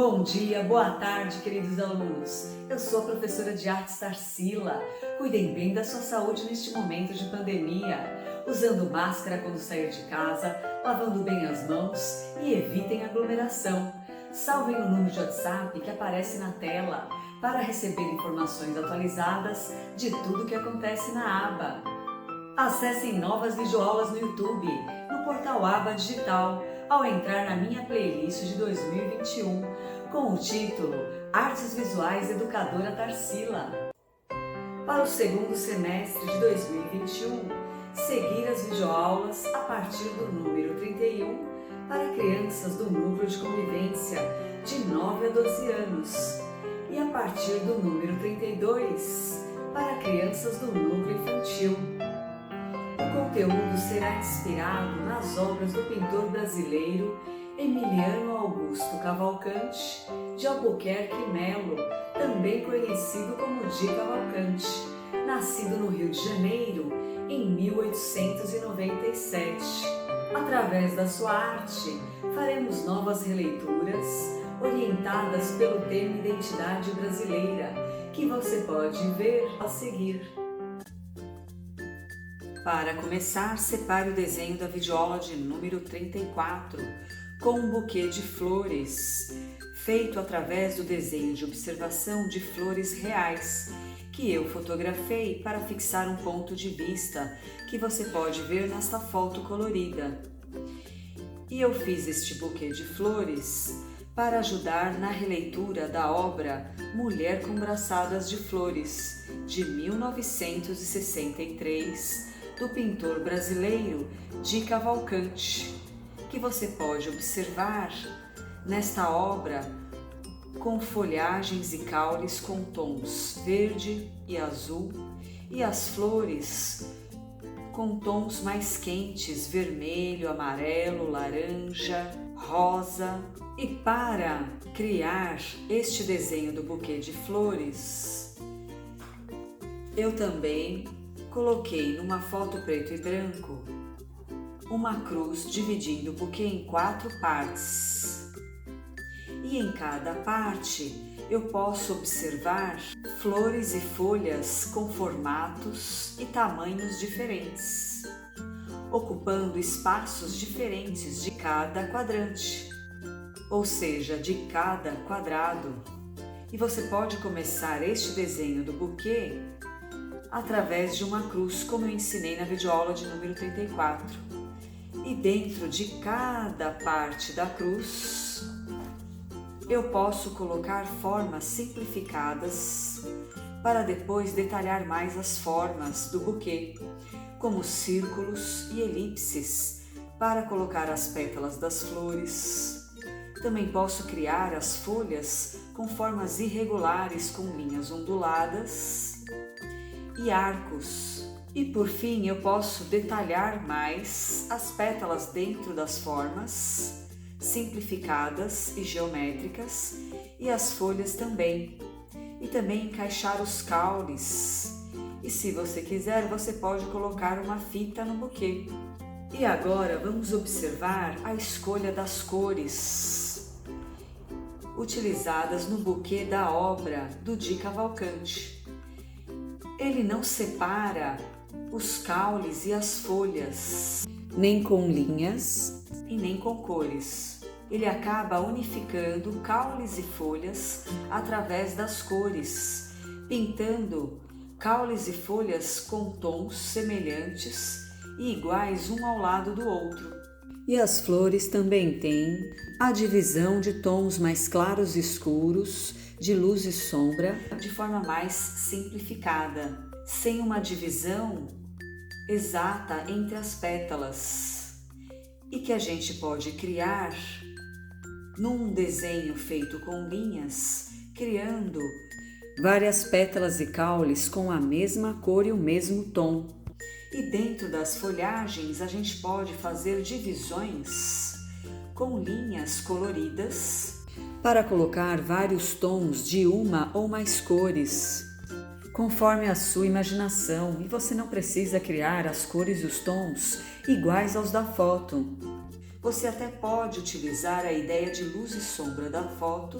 Bom dia, boa tarde, queridos alunos. Eu sou a professora de artes Tarsila. Cuidem bem da sua saúde neste momento de pandemia, usando máscara quando sair de casa, lavando bem as mãos e evitem aglomeração. Salvem o número de WhatsApp que aparece na tela para receber informações atualizadas de tudo que acontece na aba. Acessem novas videoaulas no YouTube, no portal Aba Digital, ao entrar na minha playlist de 2021, com o título Artes Visuais Educadora Tarsila. Para o segundo semestre de 2021, seguir as videoaulas a partir do número 31 para crianças do núcleo de convivência de 9 a 12 anos e a partir do número 32 para crianças do núcleo infantil. O conteúdo será inspirado nas obras do pintor brasileiro Emiliano Augusto Cavalcante de Albuquerque Melo, também conhecido como Di Cavalcante, nascido no Rio de Janeiro em 1897. Através da sua arte, faremos novas releituras orientadas pelo tema Identidade Brasileira, que você pode ver a seguir. Para começar, separe o desenho da videoaula de número 34 com um buquê de flores, feito através do desenho de observação de flores reais, que eu fotografei para fixar um ponto de vista que você pode ver nesta foto colorida. E eu fiz este buquê de flores para ajudar na releitura da obra Mulher com Braçadas de Flores, de 1963, do pintor brasileiro Di Cavalcante, que você pode observar nesta obra com folhagens e caules com tons verde e azul e as flores com tons mais quentes, vermelho, amarelo, laranja, rosa. E para criar este desenho do buquê de flores, eu também coloquei numa foto preto e branco uma cruz dividindo o buquê em 4 partes. E em cada parte eu posso observar flores e folhas com formatos e tamanhos diferentes, ocupando espaços diferentes de cada quadrante, ou seja, de cada quadrado. E você pode começar este desenho do buquê através de uma cruz, como eu ensinei na videoaula de número 34. E dentro de cada parte da cruz, eu posso colocar formas simplificadas para depois detalhar mais as formas do buquê, como círculos e elipses, para colocar as pétalas das flores. Também posso criar as folhas com formas irregulares, com linhas onduladas e arcos. E por fim, eu posso detalhar mais as pétalas dentro das formas simplificadas e geométricas e as folhas também. E também encaixar os caules. E se você quiser, você pode colocar uma fita no buquê. E agora vamos observar a escolha das cores utilizadas no buquê da obra do Di Cavalcante. Ele não separa os caules e as folhas, nem com linhas e nem com cores. Ele acaba unificando caules e folhas através das cores, pintando caules e folhas com tons semelhantes e iguais um ao lado do outro. E as flores também têm a divisão de tons mais claros e escuros, de luz e sombra, de forma mais simplificada, sem uma divisão exata entre as pétalas, e que a gente pode criar num desenho feito com linhas, criando várias pétalas e caules com a mesma cor e o mesmo tom. E dentro das folhagens a gente pode fazer divisões com linhas coloridas para colocar vários tons de uma ou mais cores, conforme a sua imaginação, e você não precisa criar as cores e os tons iguais aos da foto. Você até pode utilizar a ideia de luz e sombra da foto,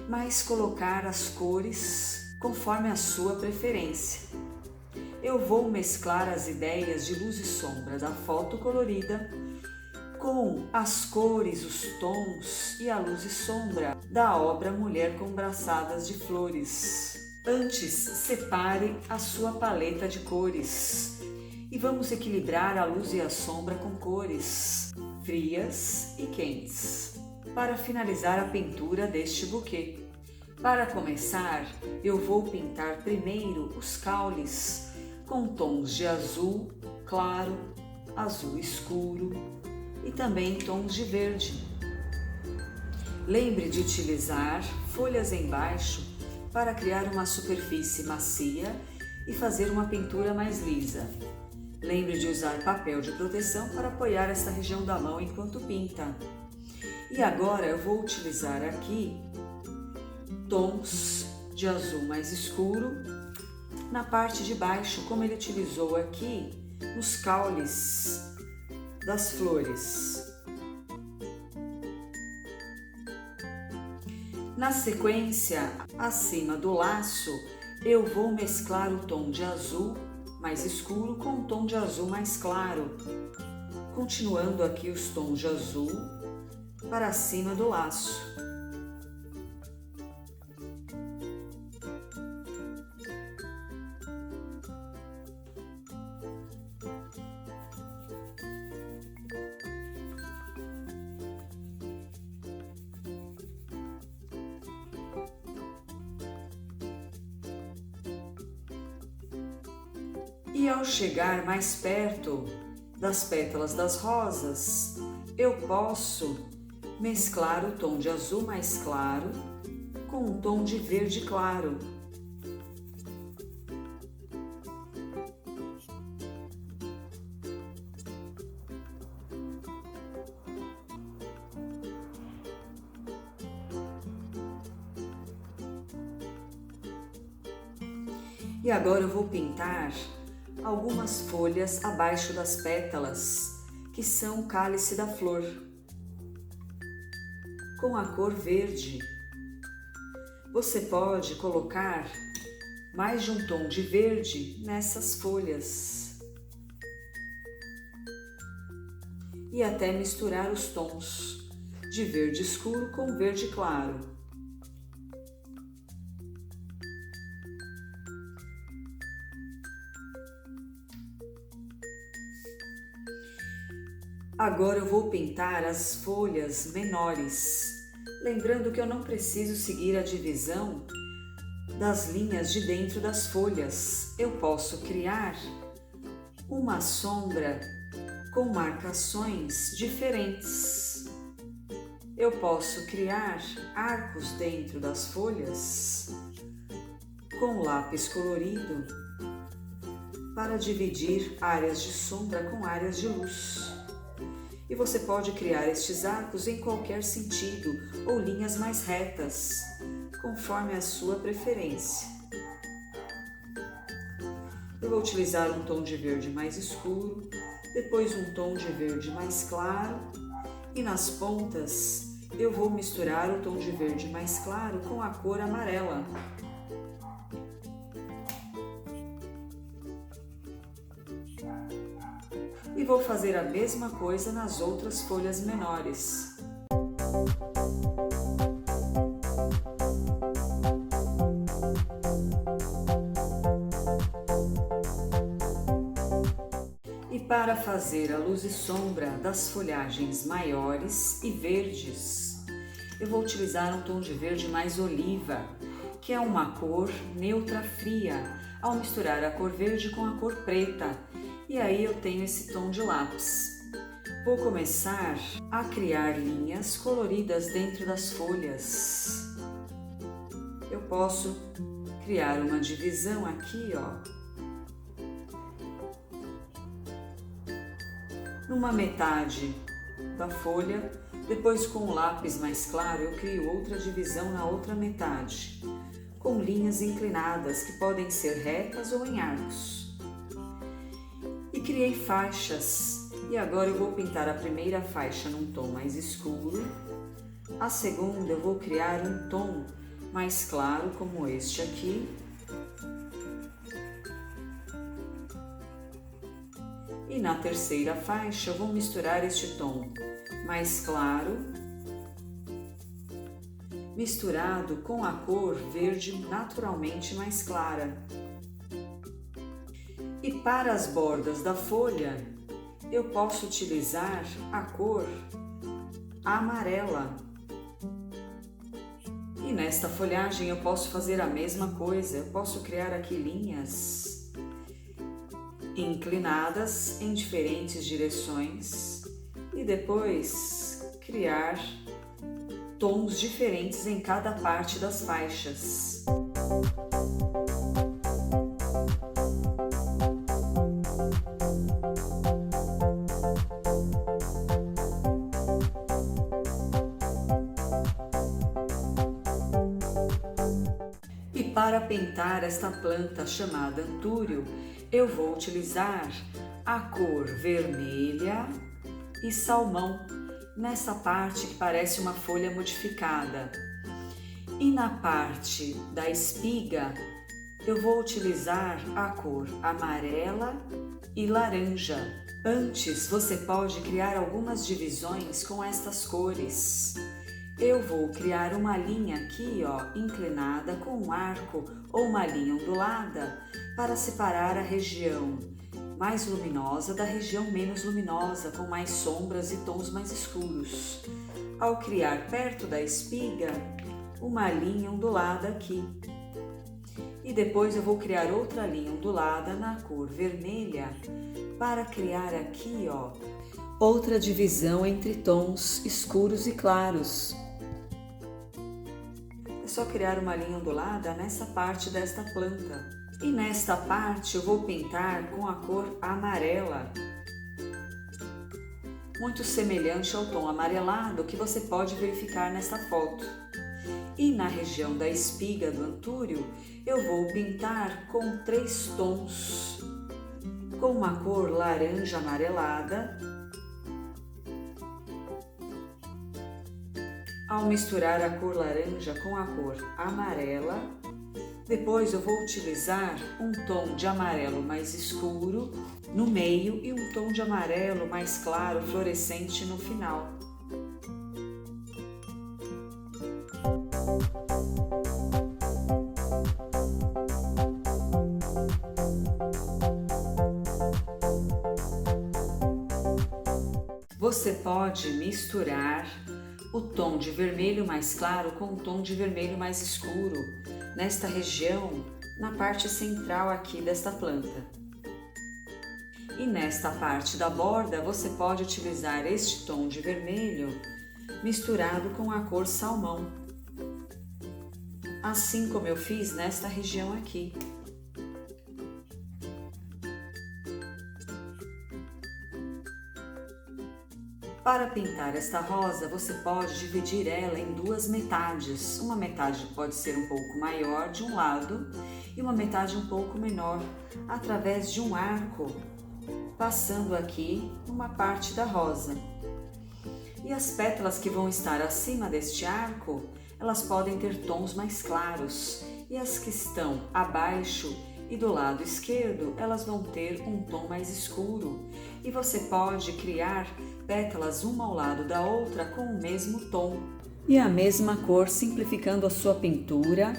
mas colocar as cores conforme a sua preferência. Eu vou mesclar as ideias de luz e sombra da foto colorida com as cores, os tons e a luz e sombra da obra Mulher com Braçadas de Flores. Antes, separe a sua paleta de cores e vamos equilibrar a luz e a sombra com cores frias e quentes para finalizar a pintura deste buquê. Para começar, eu vou pintar primeiro os caules com tons de azul claro, azul escuro e também tons de verde. Lembre de utilizar folhas embaixo para criar uma superfície macia e fazer uma pintura mais lisa. Lembre de usar papel de proteção para apoiar esta região da mão enquanto pinta. E agora eu vou utilizar aqui tons de azul mais escuro na parte de baixo, como ele utilizou aqui nos caules das flores. Na sequência, acima do laço, eu vou mesclar o tom de azul mais escuro com o tom de azul mais claro, continuando aqui os tons de azul para cima do laço. E ao chegar mais perto das pétalas das rosas, eu posso mesclar o tom de azul mais claro com o tom de verde claro. E agora eu vou pintar algumas folhas abaixo das pétalas, que são o cálice da flor, com a cor verde. Você pode colocar mais de um tom de verde nessas folhas e até misturar os tons de verde escuro com verde claro. Agora eu vou pintar as folhas menores, lembrando que eu não preciso seguir a divisão das linhas de dentro das folhas. Eu posso criar uma sombra com marcações diferentes. Eu posso criar arcos dentro das folhas com lápis colorido para dividir áreas de sombra com áreas de luz. E você pode criar estes arcos em qualquer sentido ou linhas mais retas, conforme a sua preferência. Eu vou utilizar um tom de verde mais escuro, depois um tom de verde mais claro e nas pontas eu vou misturar o tom de verde mais claro com a cor amarela. E vou fazer a mesma coisa nas outras folhas menores. E para fazer a luz e sombra das folhagens maiores e verdes, eu vou utilizar um tom de verde mais oliva, que é uma cor neutra fria, ao misturar a cor verde com a cor preta. E aí eu tenho esse tom de lápis. Vou começar a criar linhas coloridas dentro das folhas. Eu posso criar uma divisão aqui, ó. Numa metade da folha, depois com o lápis mais claro eu crio outra divisão na outra metade, com linhas inclinadas que podem ser retas ou em arcos. E criei faixas E agora eu vou pintar a primeira faixa num tom mais escuro, a segunda eu vou criar um tom mais claro como este aqui, e na terceira faixa eu vou misturar este tom mais claro, misturado com a cor verde naturalmente mais clara. E para as bordas da folha, eu posso utilizar a cor amarela. E nesta folhagem eu posso fazer a mesma coisa, eu posso criar aqui linhas inclinadas em diferentes direções e depois criar tons diferentes em cada parte das faixas. E para pintar esta planta chamada antúrio, eu vou utilizar a cor vermelha e salmão, nessa parte que parece uma folha modificada. E na parte da espiga, eu vou utilizar a cor amarela e laranja. Antes, você pode criar algumas divisões com estas cores. Eu vou criar uma linha aqui, inclinada com um arco ou uma linha ondulada para separar a região mais luminosa da região menos luminosa, com mais sombras e tons mais escuros. Ao criar perto da espiga, uma linha ondulada aqui. E depois eu vou criar outra linha ondulada na cor vermelha para criar aqui, outra divisão entre tons escuros e claros. É só criar uma linha ondulada nessa parte desta planta. E nesta parte eu vou pintar com a cor amarela, muito semelhante ao tom amarelado que você pode verificar nesta foto. E na região da espiga do antúrio eu vou pintar com 3 tons, com uma cor laranja amarelada. Ao misturar a cor laranja com a cor amarela, depois eu vou utilizar um tom de amarelo mais escuro no meio e um tom de amarelo mais claro, fluorescente no final. Você pode misturar o tom de vermelho mais claro com o tom de vermelho mais escuro nesta região, na parte central aqui desta planta. E nesta parte da borda você pode utilizar este tom de vermelho misturado com a cor salmão, assim como eu fiz nesta região aqui. Para pintar esta rosa, você pode dividir ela em 2 metades. Uma metade pode ser um pouco maior de um lado e uma metade um pouco menor, através de um arco, passando aqui uma parte da rosa. E as pétalas que vão estar acima deste arco, elas podem ter tons mais claros, e as que estão abaixo e do lado esquerdo, elas vão ter um tom mais escuro. E você pode criar pétalas uma ao lado da outra com o mesmo tom e a mesma cor, simplificando a sua pintura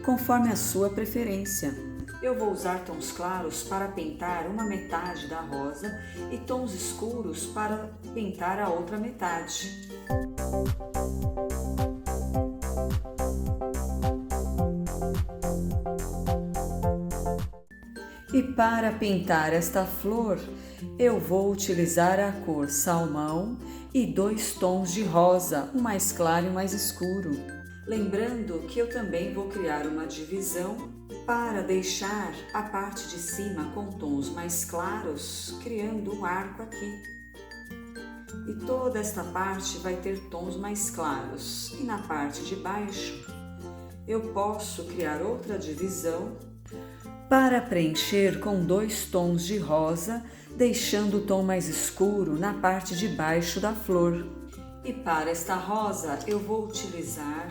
conforme a sua preferência. Eu vou usar tons claros para pintar uma metade da rosa e tons escuros para pintar a outra metade. E para pintar esta flor, eu vou utilizar a cor salmão e 2 tons de rosa, um mais claro e um mais escuro. Lembrando que eu também vou criar uma divisão para deixar a parte de cima com tons mais claros, criando um arco aqui. E toda esta parte vai ter tons mais claros. E na parte de baixo, eu posso criar outra divisão para preencher com 2 tons de rosa, deixando o tom mais escuro na parte de baixo da flor. E para esta rosa eu vou utilizar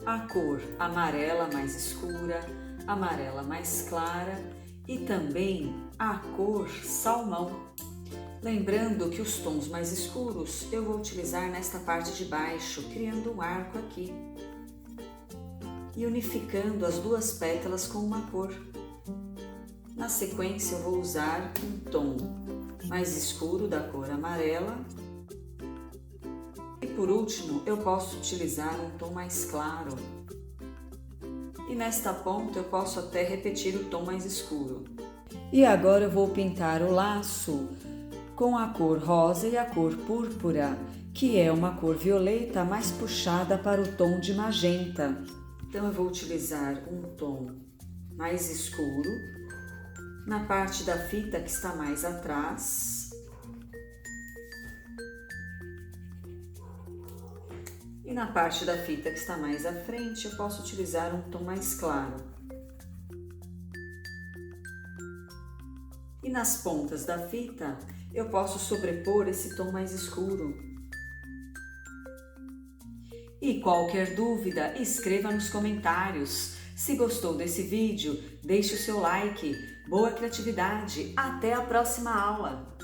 a cor amarela mais escura, amarela mais clara e também a cor salmão. Lembrando que os tons mais escuros eu vou utilizar nesta parte de baixo, criando um arco aqui e unificando as duas pétalas com uma cor. Na sequência eu vou usar um tom mais escuro da cor amarela e por último eu posso utilizar um tom mais claro. E nesta ponta eu posso até repetir o tom mais escuro. E agora eu vou pintar o laço com a cor rosa e a cor púrpura, que é uma cor violeta mais puxada para o tom de magenta. Então eu vou utilizar um tom mais escuro na parte da fita que está mais atrás. E na parte da fita que está mais à frente, eu posso utilizar um tom mais claro. E nas pontas da fita, eu posso sobrepor esse tom mais escuro. E qualquer dúvida, escreva nos comentários. Se gostou desse vídeo, deixe o seu like. Boa criatividade! Até a próxima aula!